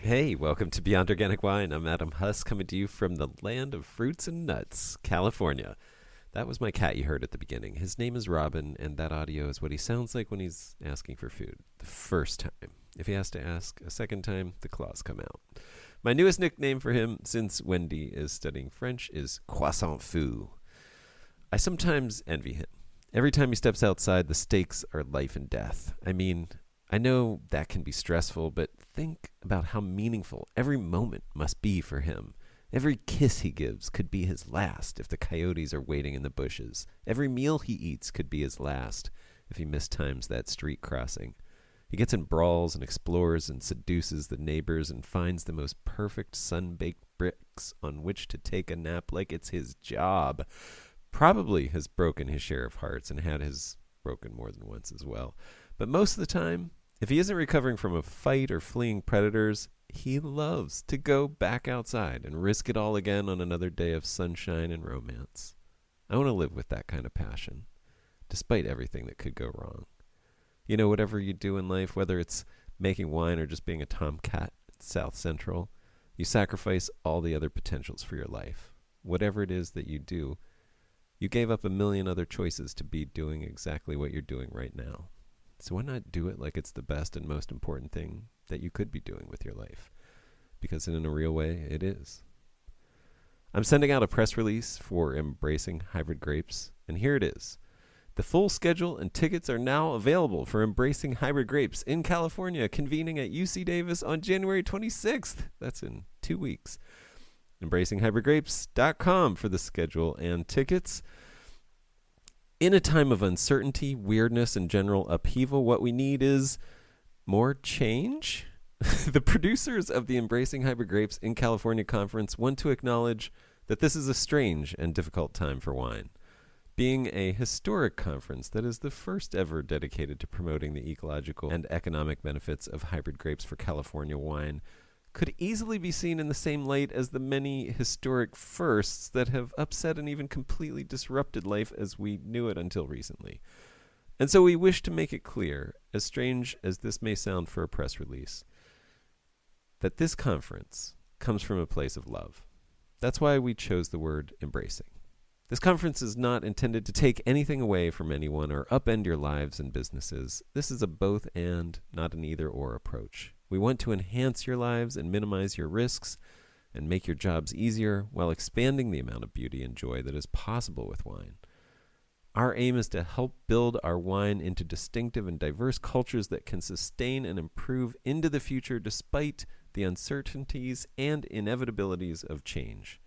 Hey, welcome to Beyond Organic Wine. I'm Adam Huss, coming to you from the land of fruits and nuts, California. That was my cat you heard at the beginning. His name is Robin, and that audio is what he sounds like when he's asking for food the first time. If he has to ask a second time, the claws come out. My newest nickname for him, since Wendy is studying French, is Croissant Fou. I sometimes envy him. Every time he steps outside, the stakes are life and death. I know that can be stressful, but think about how meaningful every moment must be for him. Every kiss he gives could be his last if the coyotes are waiting in the bushes. Every meal he eats could be his last if he mistimes that street crossing. He gets in brawls and explores and seduces the neighbors and finds the most perfect sun-baked bricks on which to take a nap like it's his job. Probably has broken his share of hearts and had his broken more than once as well. But most of the time, if he isn't recovering from a fight or fleeing predators, he loves to go back outside and risk it all again on another day of sunshine and romance. I want to live with that kind of passion, despite everything that could go wrong. You know, whatever you do in life, whether it's making wine or just being a tomcat at South Central, you sacrifice all the other potentials for your life. Whatever it is that you do, you gave up a million other choices to be doing exactly what you're doing right now. So why not do it like it's the best and most important thing that you could be doing with your life? Because in a real way, it is. I'm sending out a press release for Embracing Hybrid Grapes, and here it is. The full schedule and tickets are now available for Embracing Hybrid Grapes in California, convening at UC Davis on January 26th. That's in 2 weeks. EmbracingHybridGrapes.com for the schedule and tickets. In a time of uncertainty, weirdness, and general upheaval, what we need is more change. The producers of the Embracing Hybrid Grapes in California conference want to acknowledge that this is a strange and difficult time for wine. Being a historic conference that is the first ever dedicated to promoting the ecological and economic benefits of hybrid grapes for California wine, could easily be seen in the same light as the many historic firsts that have upset and even completely disrupted life as we knew it until recently. And so we wish to make it clear, as strange as this may sound for a press release, that this conference comes from a place of love. That's why we chose the word embracing. This conference is not intended to take anything away from anyone or upend your lives and businesses. This is a both and, not an either or approach. We want to enhance your lives and minimize your risks and make your jobs easier while expanding the amount of beauty and joy that is possible with wine. Our aim is to help build our wine into distinctive and diverse cultures that can sustain and improve into the future despite the uncertainties and inevitabilities of change.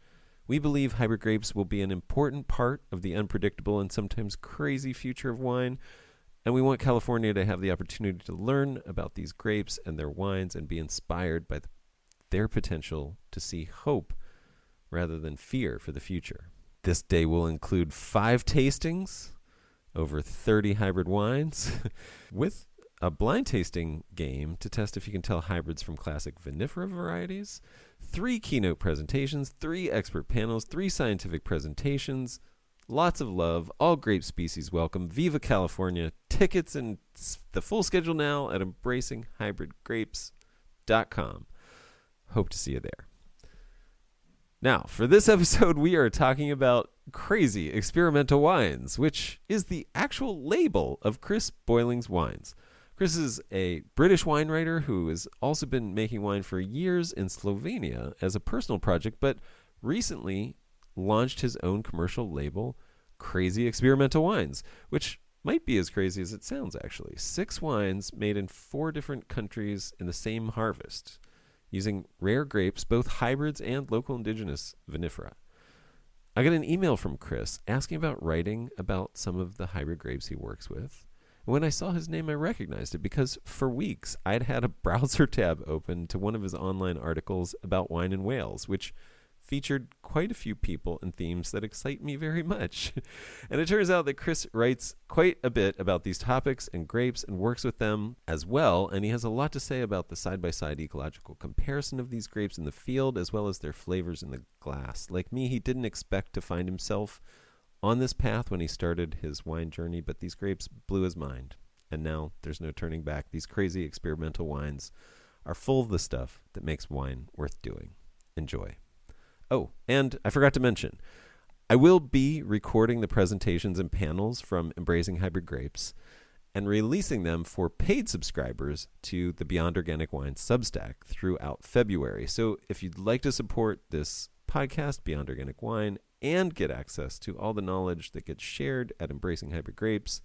We believe hybrid grapes will be an important part of the unpredictable and sometimes crazy future of wine, and we want California to have the opportunity to learn about these grapes and their wines and be inspired by their potential to see hope rather than fear for the future. This day will include 5 tastings, over 30 hybrid wines, with a blind tasting game to test if you can tell hybrids from classic vinifera varieties, 3 keynote presentations, 3 expert panels, 3 scientific presentations, lots of love, all grape species welcome. Viva California. Tickets and the full schedule now at EmbracingHybridGrapes.com. Hope to see you there. Now, for this episode, we are talking about crazy experimental wines, which is the actual label of Chris Boyling's wines. Chris is a British wine writer who has also been making wine for years in Slovenia as a personal project, but recently launched his own commercial label, Crazy Experimental Wines, which might be as crazy as it sounds, actually. 6 wines made in 4 different countries in the same harvest, using rare grapes, both hybrids and local indigenous vinifera. I got an email from Chris asking about writing about some of the hybrid grapes he works with. And when I saw his name, I recognized it because for weeks I'd had a browser tab open to one of his online articles about wine in Wales, which featured quite a few people and themes that excite me very much. And it turns out that Chris writes quite a bit about these topics and grapes and works with them as well, and he has a lot to say about the side-by-side ecological comparison of these grapes in the field as well as their flavors in the glass. Like me, he didn't expect to find himself on this path when he started his wine journey, but these grapes blew his mind. And now there's no turning back. These crazy experimental wines are full of the stuff that makes wine worth doing. Enjoy. Oh, and I forgot to mention, I will be recording the presentations and panels from Embracing Hybrid Grapes and releasing them for paid subscribers to the Beyond Organic Wine Substack throughout February. So if you'd like to support this podcast, Beyond Organic Wine, and get access to all the knowledge that gets shared at Embracing Hybrid Grapes,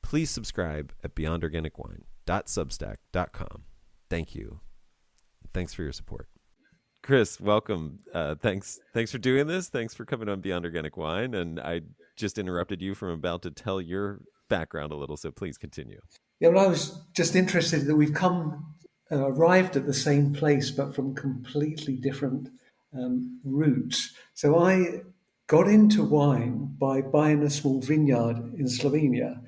please subscribe at beyondorganicwine.substack.com. Thank you. Thanks for your support. Chris, welcome. Thanks for doing this. Thanks for coming on Beyond Organic Wine. And I just interrupted you from about to tell your background a little, so please continue. Yeah, well, I was just interested that we've arrived at the same place, but from completely different routes. So I got into wine by buying a small vineyard in Slovenia.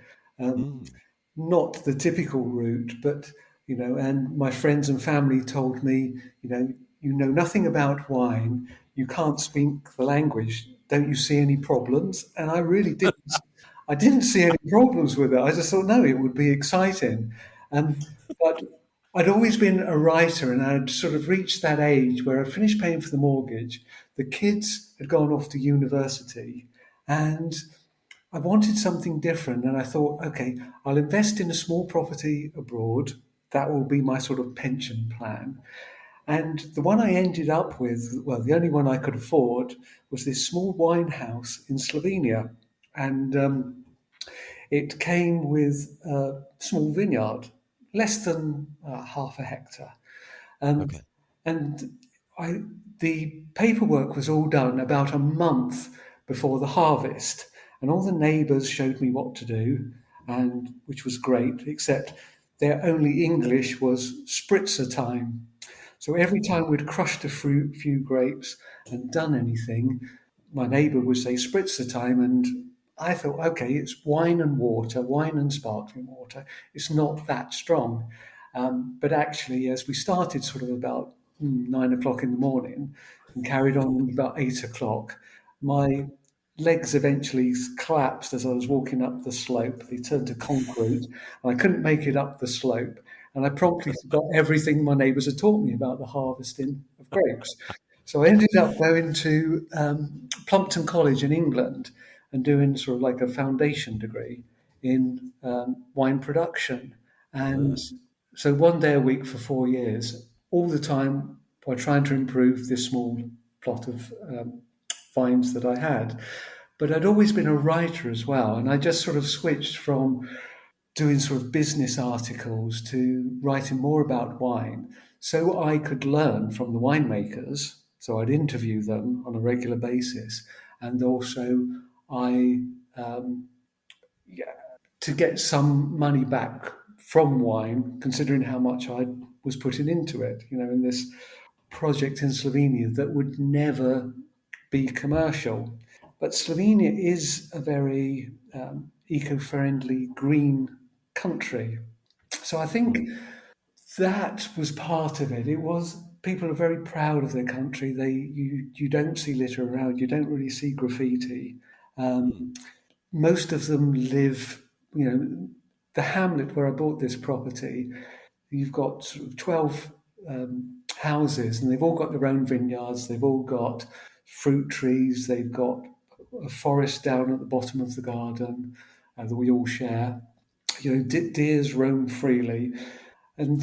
Not the typical route, but and my friends and family told me, you know nothing about wine, you can't speak the language. Don't you see any problems? And I really didn't. I didn't see any problems with it. I just thought, no, it would be exciting. But I'd always been a writer, and I'd sort of reached that age where I finished paying for the mortgage. The kids had gone off to university, and I wanted something different. And I thought, okay, I'll invest in a small property abroad. That will be my sort of pension plan. And the one I ended up with, well, the only one I could afford, was this small wine house in Slovenia. And it came with a small vineyard, less than half a hectare. Okay. And the paperwork was all done about a month before the harvest. And all the neighbours showed me what to do, and which was great, except their only English was spritzer time. So every time we'd crushed a few grapes and done anything, my neighbour would say spritzer time, and I thought, okay, it's wine and water, wine and sparkling water. It's not that strong. But actually, as we started sort of about 9 o'clock in the morning and carried on about 8 o'clock, my legs eventually collapsed as I was walking up the slope. They turned to concrete, and I couldn't make it up the slope. And I promptly forgot everything my neighbours had taught me about the harvesting of grapes. So I ended up going to Plumpton College in England and doing sort of like a foundation degree in wine production. And so one day a week for 4 years, all the time by trying to improve this small plot of vines that I had. But I'd always been a writer as well. And I just sort of switched from doing sort of business articles to writing more about wine so I could learn from the winemakers. So I'd interview them on a regular basis. And also I, to get some money back from wine, considering how much I was putting into it, in this project in Slovenia that would never be commercial. But Slovenia is a very eco-friendly, green country. So I think that was part of it. It was people are very proud of their country. You don't see litter around. You don't really see graffiti. Most of them live, the hamlet where I bought this property. You've got sort of 12 houses, and they've all got their own vineyards. They've all got fruit trees. They've got a forest down at the bottom of the garden that we all share. Deers roam freely, and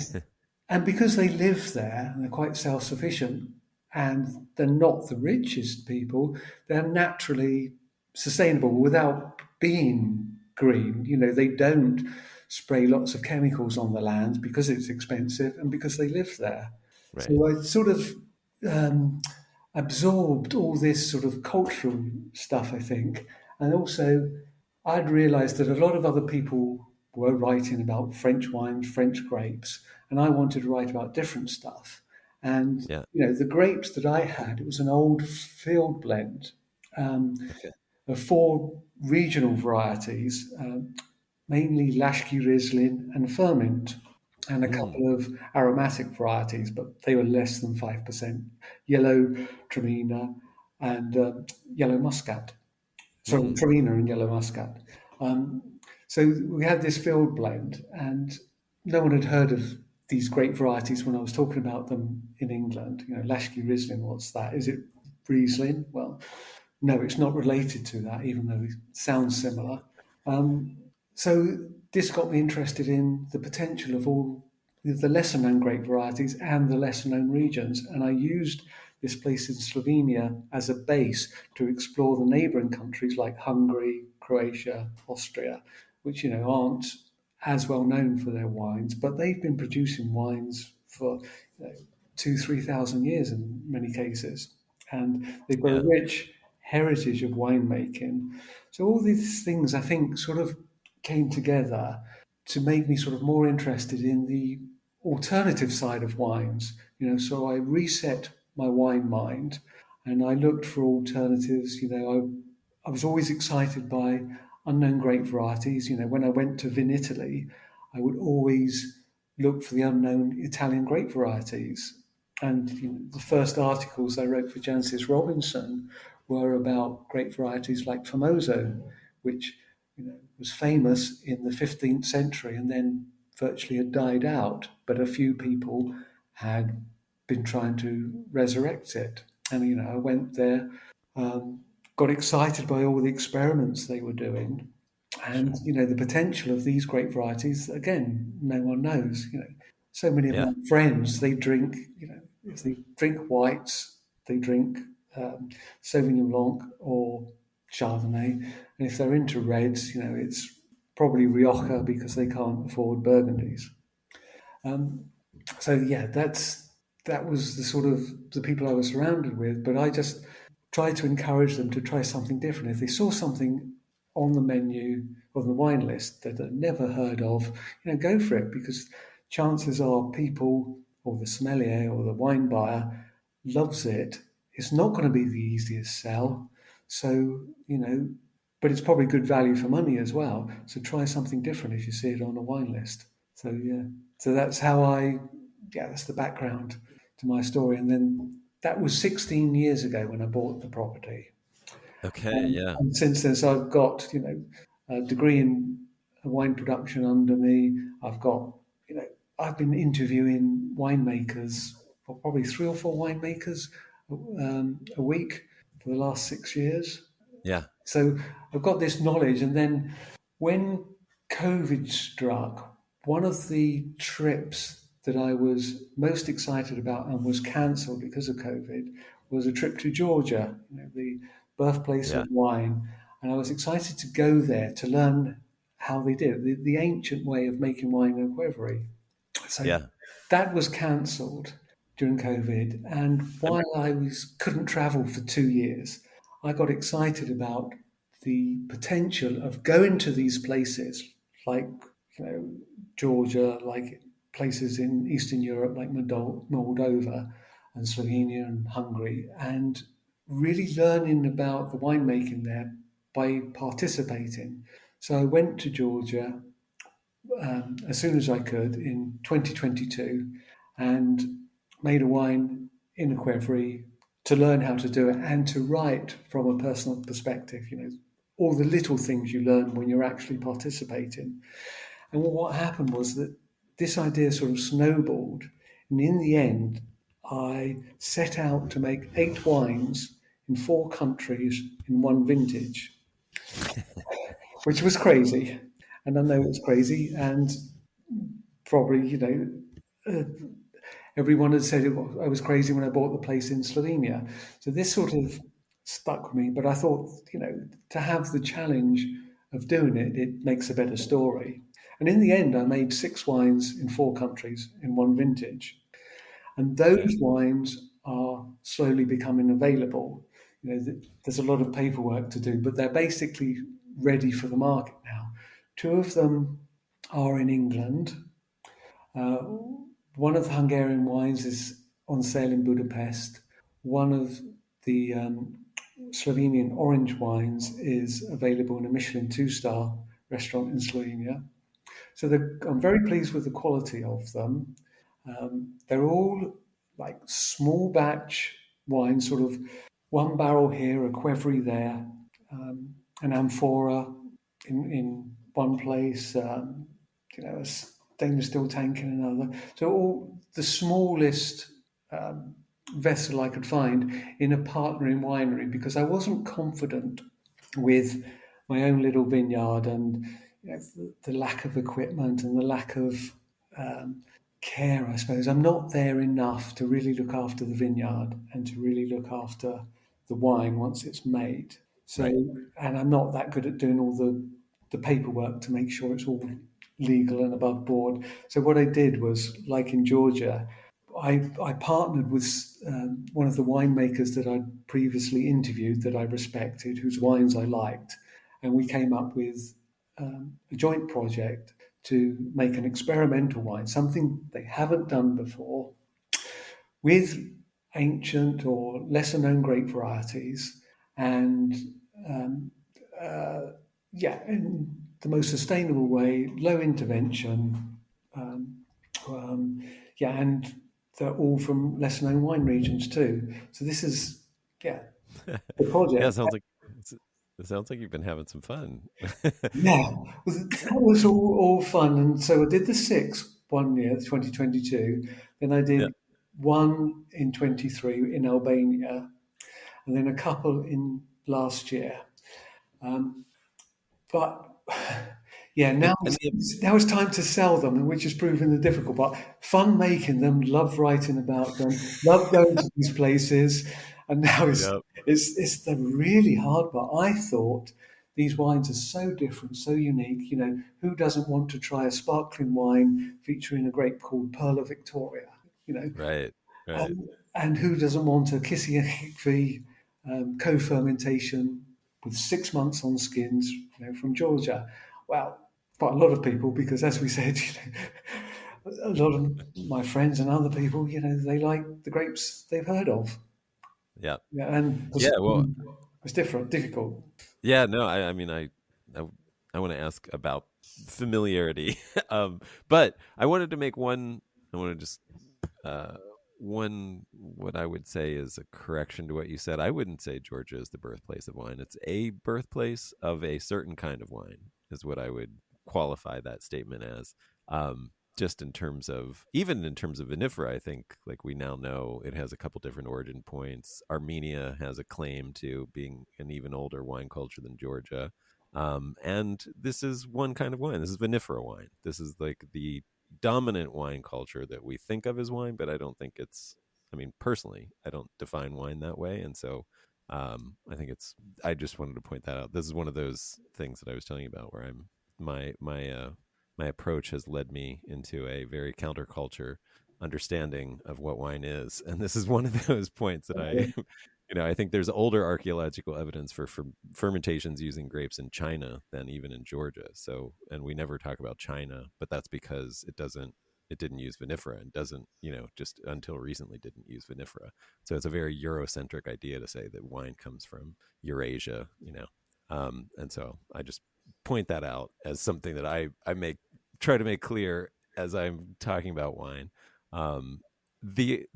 because they live there and they're quite self-sufficient, and they're not the richest people, they're naturally sustainable without being green. They don't spray lots of chemicals on the land because it's expensive and because they live there. Right. So I sort of absorbed all this sort of cultural stuff, I think. And also, I'd realized that a lot of other people were writing about French wines, French grapes, and I wanted to write about different stuff. And, the grapes that I had, it was an old field blend of 4 regional varieties, mainly Lashki Riesling and Ferment, and a couple of aromatic varieties, but they were less than 5%, yellow Traminer and yellow Muscat. Sorry, Traminer and yellow Muscat. So we had this field blend, and no one had heard of these great varieties when I was talking about them in England. You know, Lashkey Riesling, what's that? Is it Riesling? Well, no, it's not related to that, even though it sounds similar. Um, so this got me interested in the potential of all the lesser known grape varieties and the lesser known regions. And I used this place in Slovenia as a base to explore the neighbouring countries like Hungary, Croatia, Austria, which aren't as well known for their wines, but they've been producing wines for you know, 2, 3 thousand years in many cases, and they've got a Yeah. rich heritage of winemaking. So all these things, I think, sort of came together to make me sort of more interested in the alternative side of wines. So I reset my wine mind, and I looked for alternatives. I was always excited by unknown grape varieties. When I went to Vinitaly, I would always look for the unknown Italian grape varieties. And the first articles I wrote for Jancis Robinson were about grape varieties like Famoso, which was famous in the 15th century and then virtually had died out. But a few people had been trying to resurrect it. And I went there, um, got excited by all the experiments they were doing, and Sure. the potential of these grape varieties. Again, no one knows. So many of Yeah. my friends, they drink. If they drink whites, they drink Sauvignon Blanc or Chardonnay, and if they're into reds, it's probably Rioja because they can't afford Burgundies. Um, so yeah, that was the sort of the people I was surrounded with. But I just tried to encourage them to try something different. If they saw something on the menu on the wine list that they'd never heard of, go for it, because chances are people or the sommelier or the wine buyer loves it. It's not going to be the easiest sell, so but it's probably good value for money as well. So try something different if you see it on a wine list. So yeah, so that's how that's the background to my story. And then that was 16 years ago when I bought the property. Okay. Yeah. And since then, so I've got, a degree in wine production under me. I've got, I've been interviewing winemakers, or probably 3 or 4 winemakers a week for the last 6 years. Yeah. So I've got this knowledge. And then when COVID struck, one of the trips that I was most excited about and was cancelled because of COVID was a trip to Georgia, the birthplace Yeah. of wine. And I was excited to go there to learn how they did it, the ancient way of making wine in Quevery. So Yeah. that was cancelled during COVID. And I'm, while couldn't travel for 2 years, I got excited about the potential of going to these places like Georgia, like places in Eastern Europe like Moldova and Slovenia and Hungary, and really learning about the winemaking there by participating. So I went to Georgia as soon as I could in 2022 and made a wine in a Quevri to learn how to do it and to write from a personal perspective, all the little things you learn when you're actually participating. And what happened was that this idea sort of snowballed. And in the end, I set out to make 8 wines in 4 countries in one vintage, which was crazy. And I know it's crazy. And probably, everyone had said I was crazy when I bought the place in Slovenia. So this sort of stuck with me. But I thought, to have the challenge of doing it, it makes a better story. And in the end, I made 6 wines in 4 countries in one vintage. And okay. those wines are slowly becoming available. There's a lot of paperwork to do, but they're basically ready for the market now. 2 of them are in England. Uh, one of the Hungarian wines is on sale in Budapest. One of the Slovenian orange wines is available in a Michelin 2-star restaurant in Slovenia. So I'm very pleased with the quality of them. They're all like small batch wines, sort of one barrel here, a Quevri there, an amphora in one place, stainless steel tank in another. So all the smallest um, vessel I could find in a partnering winery because I wasn't confident with my own little vineyard and the lack of equipment and the lack of care, I suppose. I'm not there enough to really look after the vineyard and to really look after the wine once it's made. So, Right. and I'm not that good at doing all the paperwork to make sure it's all legal and above board. So what I did was, like in Georgia, I partnered with one of the winemakers that I'd previously interviewed that I respected, whose wines I liked, and we came up with a joint project to make an experimental wine, something they haven't done before, with ancient or lesser known grape varieties, and um, yeah, in the most sustainable way, low intervention, um, um, yeah, and they're all from lesser known wine regions too. So this is, yeah, the Yeah, project. it sounds like you've been having some fun. Yeah, that was all fun. And so I did the six one year, 2022. Then I Yeah. did one in 23 in Albania, and then a couple in last year. But yeah, And the, now it's time to sell them, which is proving the difficult part. Fun making them, love writing about them, love going to these places, and now yeah, it's the really hard part. I thought these wines are so different, so unique. You know, who doesn't want to try a sparkling wine featuring a grape called Pearl of Victoria? You know, right, right. and who doesn't want a Kissing Hickory co-fermentation with 6 months on skins, from Georgia? Well, quite a lot of people, because as we said, a lot of my friends and other people, they like the grapes they've heard of. Yeah. Yeah, and Yeah, well, it's different, difficult. yeah, no, I mean, I, I want to ask about familiarity, but I wanted to make one. I want to just uh, one what I would say is a correction to what you said. I wouldn't say Georgia is the birthplace of wine. It's a birthplace of a certain kind of wine, is what I would qualify that statement as. Just in terms of, even in terms of vinifera, I think like we now know it has a couple different origin points. Armenia has a claim to being an even older wine culture than Georgia. And this is one kind of wine. This is vinifera wine. This is like the dominant wine culture that we think of as wine, but I don't think it's. I mean, personally, I don't define wine that way, and so I think it's. I just wanted to point that out. This is one of those things that I was telling you about, where I'm my approach has led me into a very counterculture understanding of what wine is, and this is one of those points that I. I think there's older archaeological evidence for fermentations using grapes in China than even in Georgia. So, and we never talk about China, but that's because it didn't use vinifera and doesn't, just until recently didn't use vinifera. So it's a very Eurocentric idea to say that wine comes from Eurasia. And so I just point that out as something that I try to make clear as I'm talking about wine. Um, the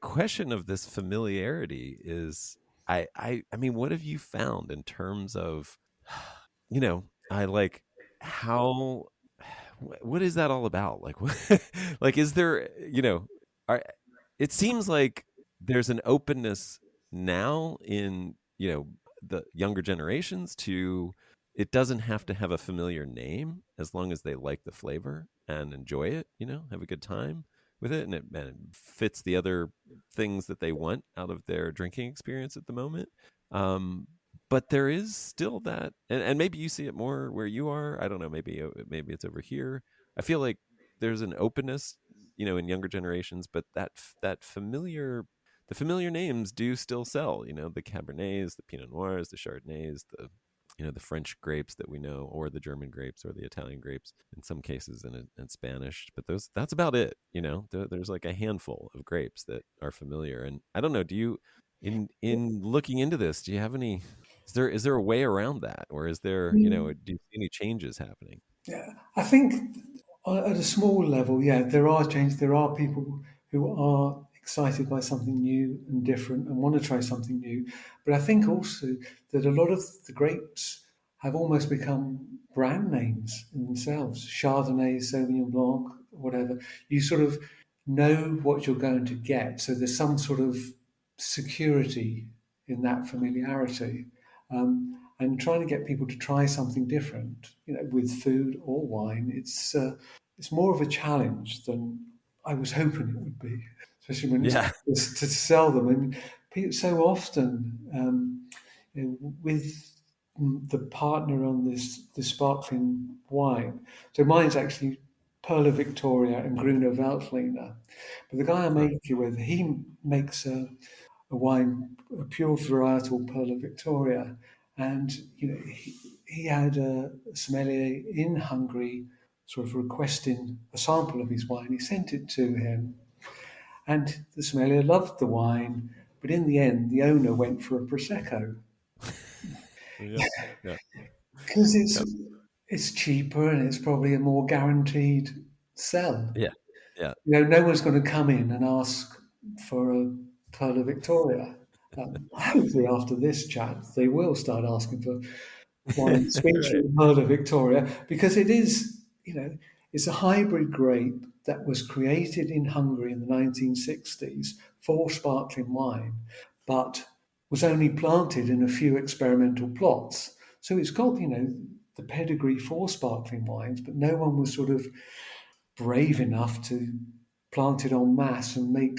question of this familiarity is, I mean, what have you found in terms of, I like how, what is that all about? Like, like, is there, are, it seems like there's an openness now in, the younger generations to, it doesn't have to have a familiar name as long as they like the flavor and enjoy it, have a good time with it, and it fits the other things that they want out of their drinking experience at the moment. Um, but there is still that, and maybe you see it more where you are. I don't know. Maybe it's over here. I feel like there's an openness, in younger generations, but that the familiar names do still sell. The Cabernets, the Pinot Noirs, the Chardonnays, the French grapes that we know, or the German grapes, or the Italian grapes in some cases, in Spanish. But that's about it. There's like a handful of grapes that are familiar. And I don't know. Do you, in looking into this, do you have any? Is there a way around that, or is there, do you see any changes happening? Yeah, I think at a small level, yeah, there are changes. There are people who are excited by something new and different and want to try something new. But I think also that a lot of the grapes have almost become brand names in themselves. Chardonnay, Sauvignon Blanc, whatever. You sort of know what you're going to get. So there's some sort of security in that familiarity. And trying to get people to try something different, with food or wine, it's more of a challenge than I was hoping it would be, especially when Yeah. it's to sell them. And people, so often, with the partner on this sparkling wine. So mine's actually Perla Victoria and Gruner Veltliner. But the guy I Huh. make it with, he makes a wine, a pure varietal Perla Victoria. And he had a sommelier in Hungary sort of requesting a sample of his wine. He sent it to him, and the sommelier loved the wine. But in the end, the owner went for a prosecco Yeah. Yeah. because Yep. it's cheaper and it's probably a more guaranteed sell. Yeah. Yeah. No one's going to come in and ask for a Perla Victoria. Hopefully, after this chat, they will start asking for wine sweet Right. from Perla Victoria because it is, it's a hybrid grape that was created in Hungary in the 1960s for sparkling wine, but was only planted in a few experimental plots. So it's got, the pedigree for sparkling wines, but no one was sort of brave enough to plant it en masse and make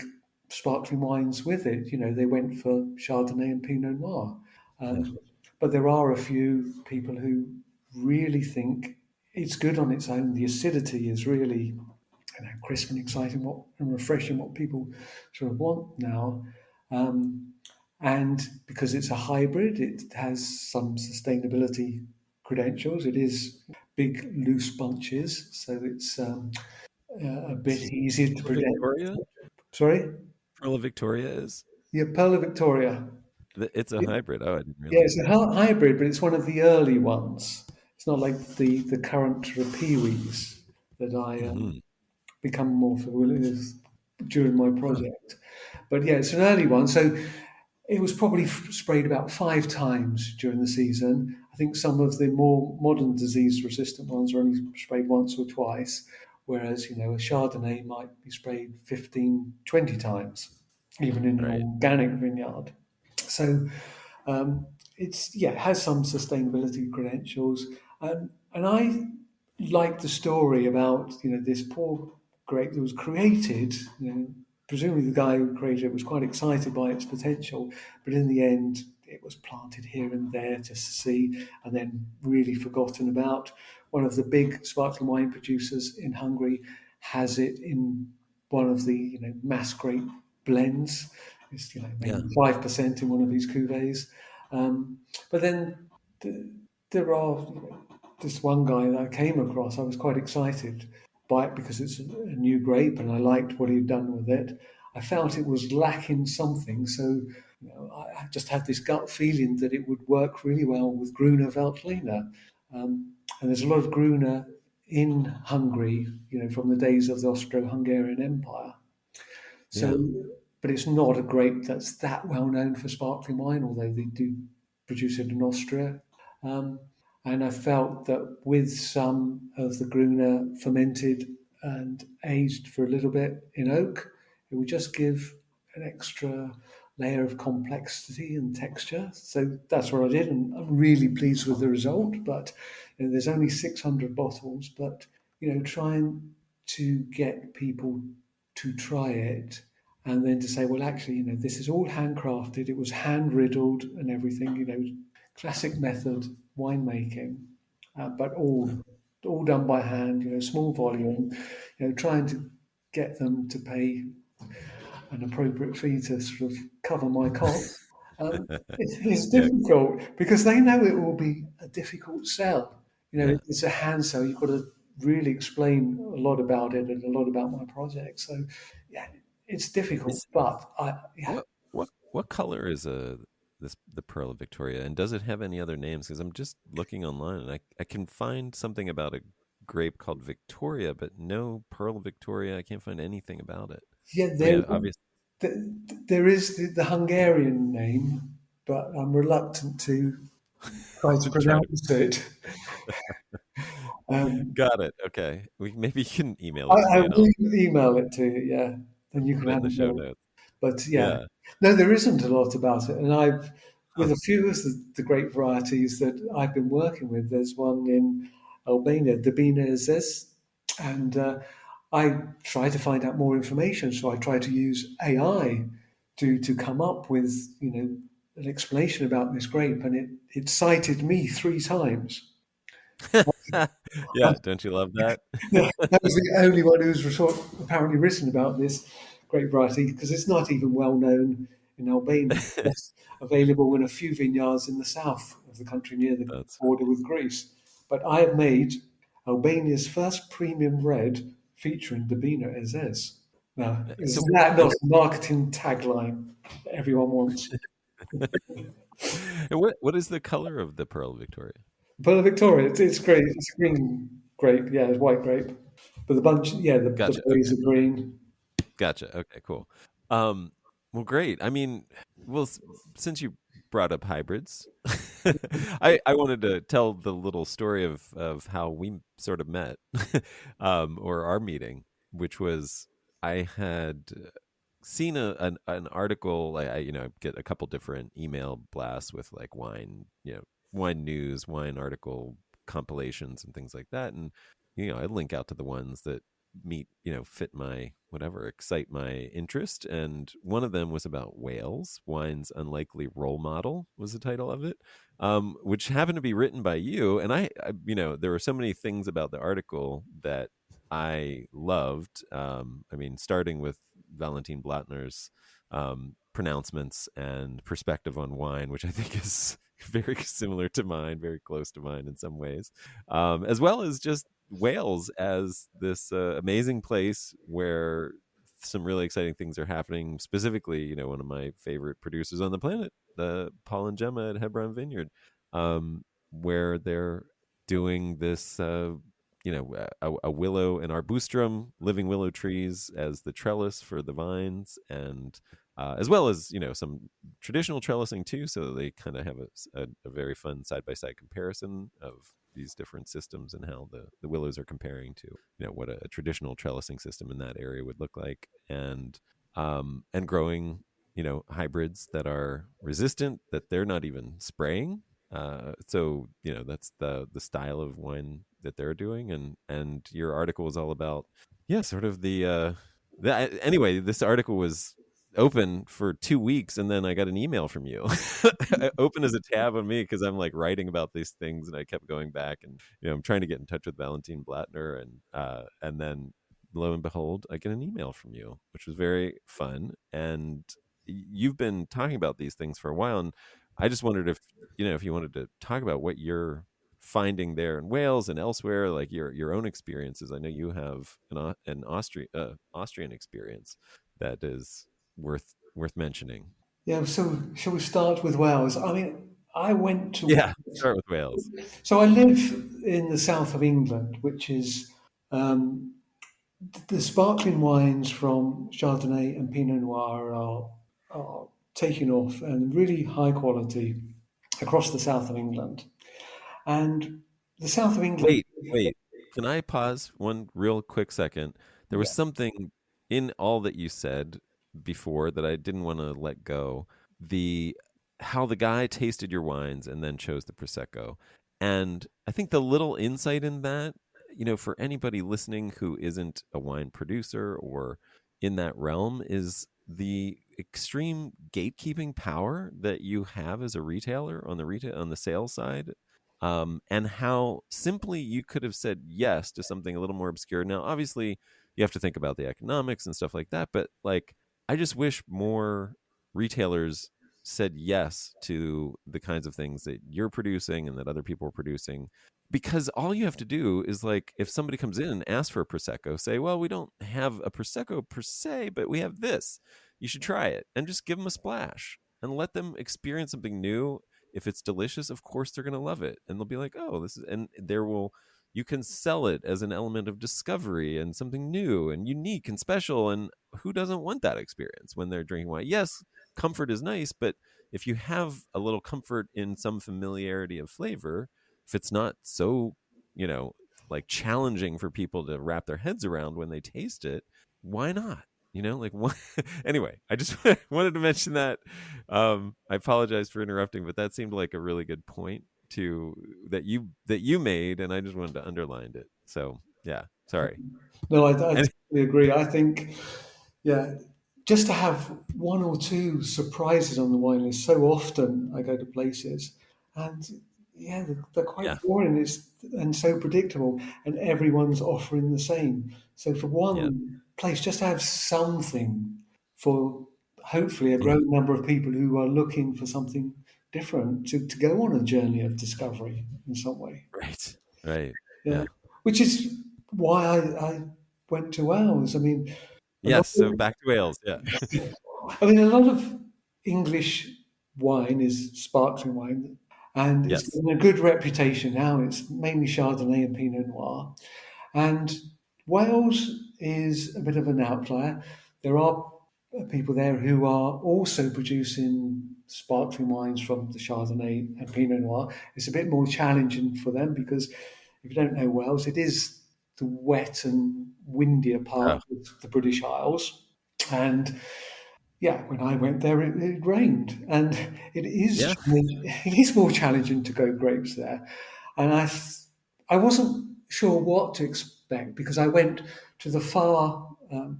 sparkling wines with it. They went for Chardonnay and Pinot Noir. Yeah. But there are a few people who really think it's good on its own. The acidity is really, crisp and exciting, and refreshing, what people sort of want now. Um, and because it's a hybrid, it has some sustainability credentials. It is big, loose bunches, so it's a bit It's easier to Perla predict. Victoria. Sorry? Perla Victoria is. Yeah, Perla Victoria. It's a Yeah, hybrid. Oh, I didn't realize it's a that. hybrid, but it's one of the early ones. It's not like the current Rapiwis that I Hmm. become more familiar with during my Huh. project. But yeah, it's an early one. So it was probably sprayed about 5 times during the season. I think some of the more modern disease resistant ones are only sprayed once or twice, whereas, a Chardonnay might be sprayed 15, 20 times, even in an Right. organic vineyard. So it has some sustainability credentials, and I like the story about this poor grape that was created. Presumably the guy who created it was quite excited by its potential, but in the end it was planted here and there just to see, and then really forgotten about. One of the big sparkling wine producers in Hungary has it in one of the mass grape blends. It's Yeah. maybe 5% in one of these cuvées. But then th- there are this one guy that I came across. I was quite excited by it because it's a new grape, and I liked what he'd done with it. I felt it was lacking something, so I just had this gut feeling that it would work really well with Gruner Veltliner. And there's a lot of Gruner in Hungary, from the days of the Austro-Hungarian Empire. Yeah. So, but it's not a grape that's that well known for sparkling wine, although they do produce it in Austria. Um, and I felt that with some of the Gruner fermented and aged for a little bit in oak, it would just give an extra layer of complexity and texture. So that's what I did, and I'm really pleased with the result. But there's only 600 bottles, but trying to get people to try it and then to say, well, actually, this is all handcrafted. It was hand riddled and everything. Classic method winemaking, but all done by hand. Small volume. Trying to get them to pay an appropriate fee to sort of cover my costs. It's Yeah. difficult because they know it will be a difficult sell. Yeah. It's a hand sell. You've got to really explain a lot about it and a lot about my project. So, yeah, it's difficult. Is But what color is the Pearl of Victoria, and does it have any other names? Because I'm just looking online and I can find something about a grape called Victoria, but no Pearl Victoria. I can't find anything about it. yeah, I mean, obviously, there is the Hungarian name, but I'm reluctant to. try to Try to. pronounce it. Um, Got it. Okay. Maybe you can email it to I me and I'll will email it to you, yeah, and you can put it in have the a show look. notes. But yeah, Yeah. no, there isn't a lot about it. And with Huh. a few of the grape varieties that I've been working with, there's one in Albania, Dabina Zes, and I try to find out more information. So I try to use AI to come up with, an explanation about this grape, and it cited me three times. Yeah. Don't you love that? Yeah, that was the only one who's apparently written about this grape variety because it's not even well known in Albania. It's available in a few vineyards in the south of the country near the That's border funny. with Greece. But I have made Albania's first premium red featuring Dabina Ezes. Now, So, is that and, not a marketing tagline that everyone wants? and what is the color of the Pearl Victoria? But the Victoria, it's great. It's a green grape, yeah, it's white grape. But the bunch, yeah, the Gotcha. berries Okay. are green. Gotcha. Okay, cool. Um, well, great. I mean, well, since you brought up hybrids, I wanted to tell the little story of how we sort of met, or our meeting, which was I had seen an article. I get a couple different email blasts with like wine, wine news, wine article compilations and things like that, and I link out to the ones that fit my whatever, excite my interest. And one of them was about Wales. Wine's Unlikely Role Model was the title of it, which happened to be written by you. And there were so many things about the article that I loved. I mean, starting with Valentin Blattner's pronouncements and perspective on wine, which I think is very similar to mine, very close to mine in some ways, as well as just Wales as this amazing place where some really exciting things are happening. Specifically, one of my favorite producers on the planet, Paul and Gemma at Hebron Vineyard, where they're doing this. A willow and arbustrum, living willow trees as the trellis for the vines, and as well as some traditional trellising too. So they kind of have a very fun side by side comparison of these different systems and how the willows are comparing to what a traditional trellising system in that area would look like, and growing hybrids that are resistant, that they're not even spraying. So that's the style of wine that they're doing, and your article was all about, yeah, sort of anyway, this article was open for 2 weeks, and then I got an email from you, open as a tab on me, because I'm like writing about these things, and I kept going back, and I'm trying to get in touch with Valentin Blattner, and then lo and behold, I get an email from you, which was very fun. And you've been talking about these things for a while, and I just wondered if you wanted to talk about what you're finding there in Wales and elsewhere, like your own experiences. I know you have an Austrian experience that is worth mentioning. Yeah, so shall we start with Wales? I mean, I went to Yeah, Wales. start with Wales. So I live in the south of England, which is um, the sparkling wines from Chardonnay and Pinot Noir are taking off and really high quality across the south of England. And the south of England, Wait. Can I pause one real quick second? There was yeah, something in all that you said before that I didn't want to let go. The How the guy tasted your wines and then chose the prosecco. And I think the little insight in that, for anybody listening who isn't a wine producer or in that realm, is the extreme gatekeeping power that you have as a retailer on the sales side, and how simply you could have said yes to something a little more obscure. Now, obviously, you have to think about the economics and stuff like that, but like, I just wish more retailers said yes to the kinds of things that you're producing and that other people are producing. Because all you have to do is, like, if somebody comes in and asks for a prosecco, say, well, we don't have a prosecco per se, but we have this, you should try it, and just give them a splash and let them experience something new. If it's delicious, of course they're going to love it, and they'll be like, oh, this is, and you can sell it as an element of discovery and something new and unique and special. And who doesn't want that experience when they're drinking wine? Yes, comfort is nice, but if you have a little comfort in some familiarity of flavor, if it's not so, you know, like challenging for people to wrap their heads around when they taste it, why not? You know, like what? Anyway, I just wanted to mention that. I apologize for interrupting, but that seemed like a really good point to that you made, and I just wanted to underline it. So yeah, sorry. No, I And totally agree. I think, yeah, just to have one or two surprises on the wine list. So often I go to places, and yeah, they're yeah, quite boring. And so predictable, and everyone's offering the same. So for yeah, one place, just to have something for hopefully a yeah. growing number of people who are looking for something different to go on a journey of discovery in some way. Right, right. Yeah, Yeah. which is why I went to Wales. A lot Yes. So of, back to Wales. Yeah. a lot of English wine is sparkling wine, and it's Yes. given a good reputation now. It's mainly Chardonnay and Pinot Noir, and Wales is a bit of an outlier. There are people there who are also producing sparkling wines from the Chardonnay and Pinot Noir. It's a bit more challenging for them because if you don't know Wales, it is the wet and windier part Oh, of the British Isles. And yeah, when I went there, it rained, and yeah. it is more challenging to grow grapes there. And I wasn't sure what to expect because I went to the far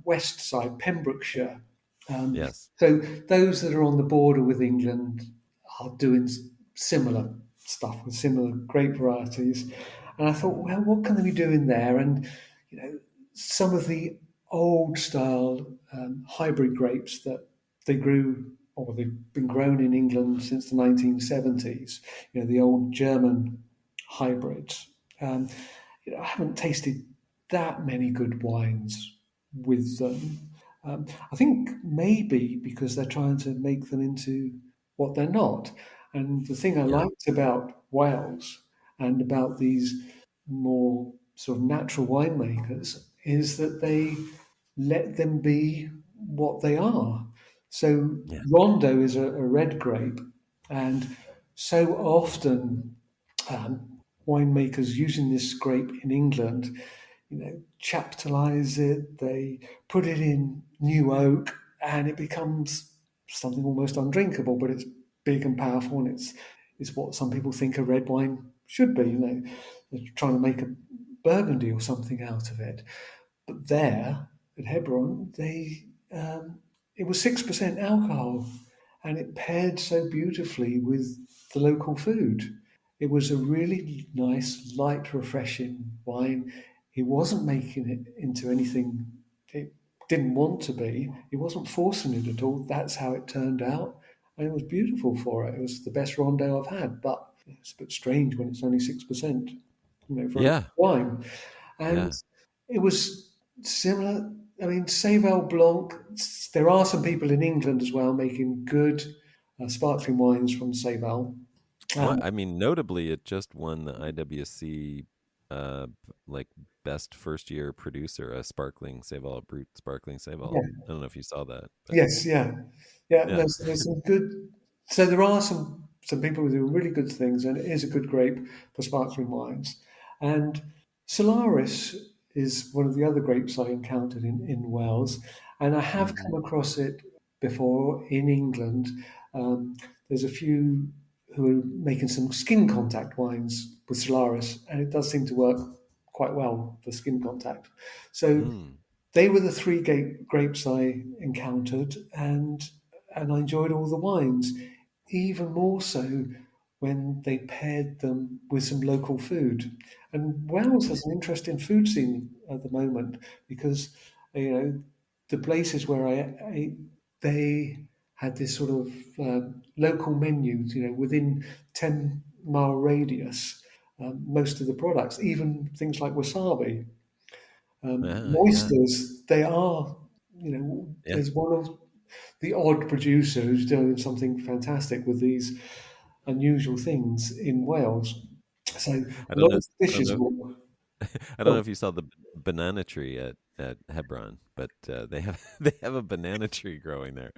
west side, Pembrokeshire. Um, Yes. so those that are on the border with England are doing similar stuff with similar grape varieties. And I thought, well, what can they be doing there? And you know, some of the old style hybrid grapes that they grew or they've been grown in England since the 1970s, the old German hybrids. Um, I haven't tasted that many good wines with them. I think maybe because they're trying to make them into what they're not. And the thing I Yeah. liked about Wales and about these more sort of natural winemakers is that they let them be what they are. So Yeah. Rondo is a red grape, and so often winemakers using this grape in England, chaptalize it. They put it in new oak, and it becomes something almost undrinkable. But it's big and powerful, and it's what some people think a red wine should be. They're trying to make a Burgundy or something out of it. But there at Hebron, it was 6% alcohol, and it paired so beautifully with the local food. It was a really nice, light, refreshing wine. He wasn't making it into anything it didn't want to be. He wasn't forcing it at all. That's how it turned out. And it was beautiful for it. It was the best Rondo I've had, but it's a bit strange when it's only 6%, for a Yeah. wine. And Yeah. it was similar. Sauvignon Blanc, there are some people in England as well making good sparkling wines from Sauvignon. Well, Um, I mean, notably, it just won the IWC like best first year producer, a sparkling Seyval Brut sparkling Seyval. yeah. I don't know if you saw that, but Yes, yeah. Yeah, yeah. there's some good. So there are some people who do really good things, and it is a good grape for sparkling wines. And Solaris is one of the other grapes I encountered in Wales, and I have Hmm. come across it before in England. There's a few who are making some skin contact wines with Solaris, and it does seem to work quite well for skin contact. So Mm. they were the three grapes I encountered, and I enjoyed all the wines, even more so when they paired them with some local food. And Wales has an interesting food scene at the moment because the places where I ate, they had this sort of local menus, within 10-mile radius. Most of the products, even things like wasabi, Yeah. Yeah. oysters, they are, Yeah. there's one of the odd producer who's doing something fantastic with these unusual things in Wales. So I a don't lot know. of I don't dishes know. will. I don't know Oh, if you saw the banana tree at Hebron, but they have they have a banana tree growing there.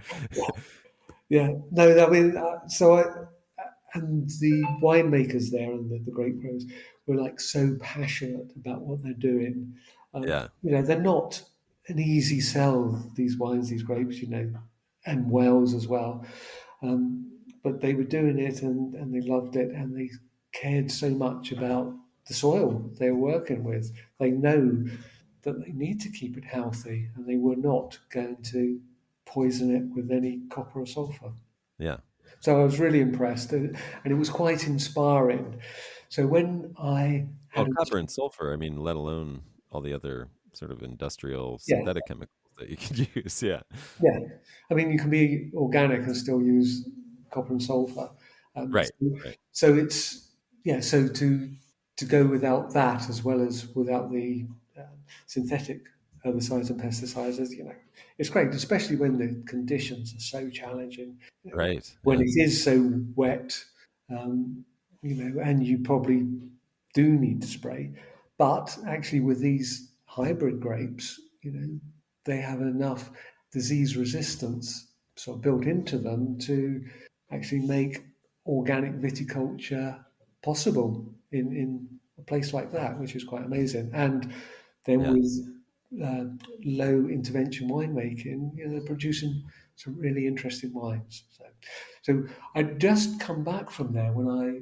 Yeah, no, I mean, and the winemakers there and the grape growers were like so passionate about what they're doing. Yeah, They're not an easy sell, these wines, these grapes, and Wales as well. Um, but they were doing it and they loved it and they cared so much about the soil they were working with. They know that they need to keep it healthy and they were not going to poison it with any copper or sulfur. yeah. So I was really impressed, and it was quite inspiring. So when I Well, had a copper and sulfur, I mean, let alone all the other sort of industrial yeah, synthetic chemicals that you could use. Yeah. yeah, I mean you can be organic and still use copper and sulfur. Right. So, Right. so it's yeah. So to go without that as well as without the uh, synthetic herbicides and pesticides, it's great, especially when the conditions are so challenging. Right. When Yeah. it is so wet, um, and you probably do need to spray. But actually, with these hybrid grapes, they have enough disease resistance sort of built into them to actually make organic viticulture possible in a place like that, which is quite amazing. And then Yeah. with uh, low intervention winemaking, they're producing some really interesting wines. So I'd just come back from there when I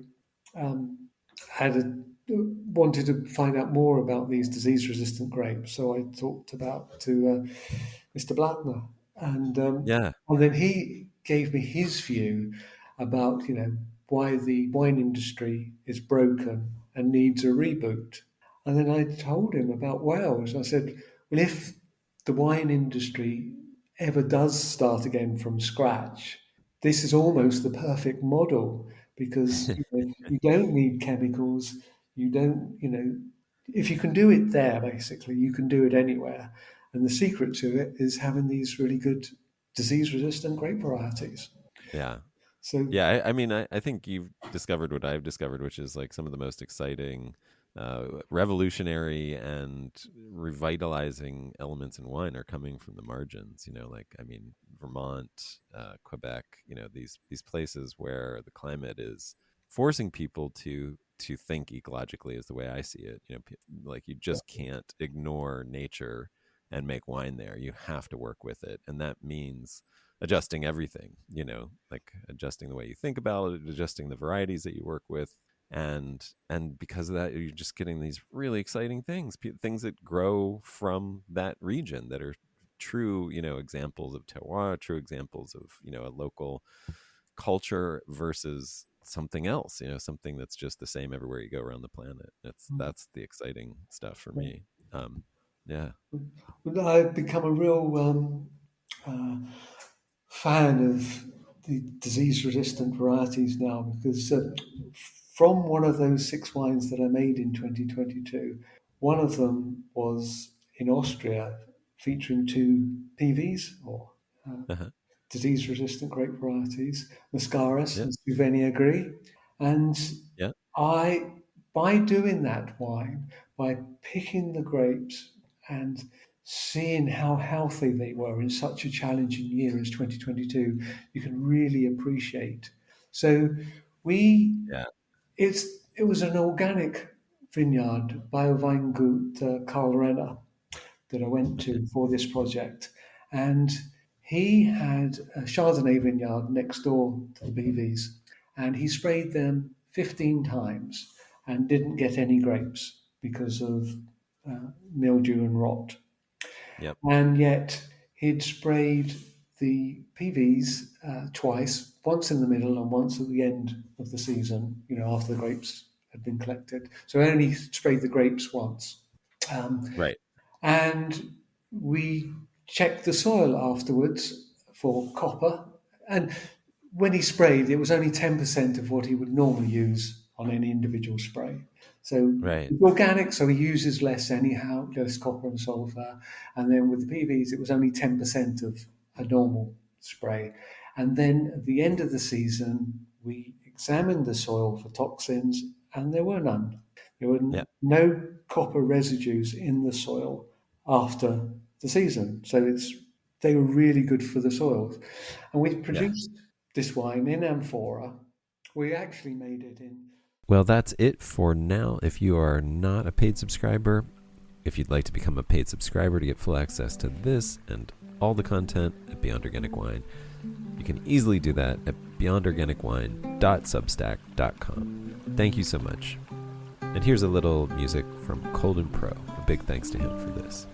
wanted to find out more about these disease-resistant grapes. So I talked about to Mr. Blattner, and Yeah. and then he gave me his view about why the wine industry is broken and needs a reboot. And then I told him about Wales. I said, well, if the wine industry ever does start again from scratch, this is almost the perfect model because you don't need chemicals. You don't, if you can do it there, basically, you can do it anywhere. And the secret to it is having these really good disease resistant grape varieties. Yeah. So, Yeah, I mean, I think you've discovered what I've discovered, which is like some of the most exciting, revolutionary, and revitalizing elements in wine are coming from the margins. Like I mean, Vermont, Quebec. These places where the climate is forcing people to think ecologically, is the way I see it. Like you yeah. just can't ignore nature and make wine there. You have to work with it, and that means adjusting everything, like adjusting the way you think about it, adjusting the varieties that you work with. And because of that, you're just getting these really exciting things, things that grow from that region that are true, examples of terroir, true examples of, a local culture versus something else, something that's just the same everywhere you go around the planet. That's the exciting stuff for me. Yeah. Well, I've become a real uh, fan of the disease resistant varieties now because from one of those six wines that I made in 2022, one of them was in Austria featuring two PVs or uh, Uh-huh. disease resistant grape varieties, Mascaris Yeah. and Slovenia Gris. And Yeah. I, by doing that wine, by picking the grapes and seeing how healthy they were in such a challenging year as 2022, you can really appreciate. So we, Yeah. it's it was an organic vineyard, Bioweingut Karl Renner, that I went Okay. to for this project, and he had a Chardonnay vineyard next door to the BVs, and he sprayed them 15 times and didn't get any grapes because of mildew and rot. Yep. And yet he'd sprayed the PVs twice, once in the middle and once at the end of the season, after the grapes had been collected. So I only sprayed the grapes once. Um, Right. and we checked the soil afterwards for copper. And when he sprayed, it was only 10% of what he would normally use on any individual spray. So Right. it's organic, so he uses less anyhow, less copper and sulfur. And then with the PVs, it was only 10% of a normal spray. And then at the end of the season, we examined the soil for toxins, and there were none. There were Yeah. no copper residues in the soil after the season. So they were really good for the soils. And we Yeah. produced this wine in amphora. We actually made it in. Well, that's it for now. If you are not a paid subscriber, if you'd like to become a paid subscriber to get full access to this and all the content at Beyond Organic Wine, you can easily do that at beyondorganicwine.substack.com. Thank you so much. And here's a little music from Colden Pro. A big thanks to him for this.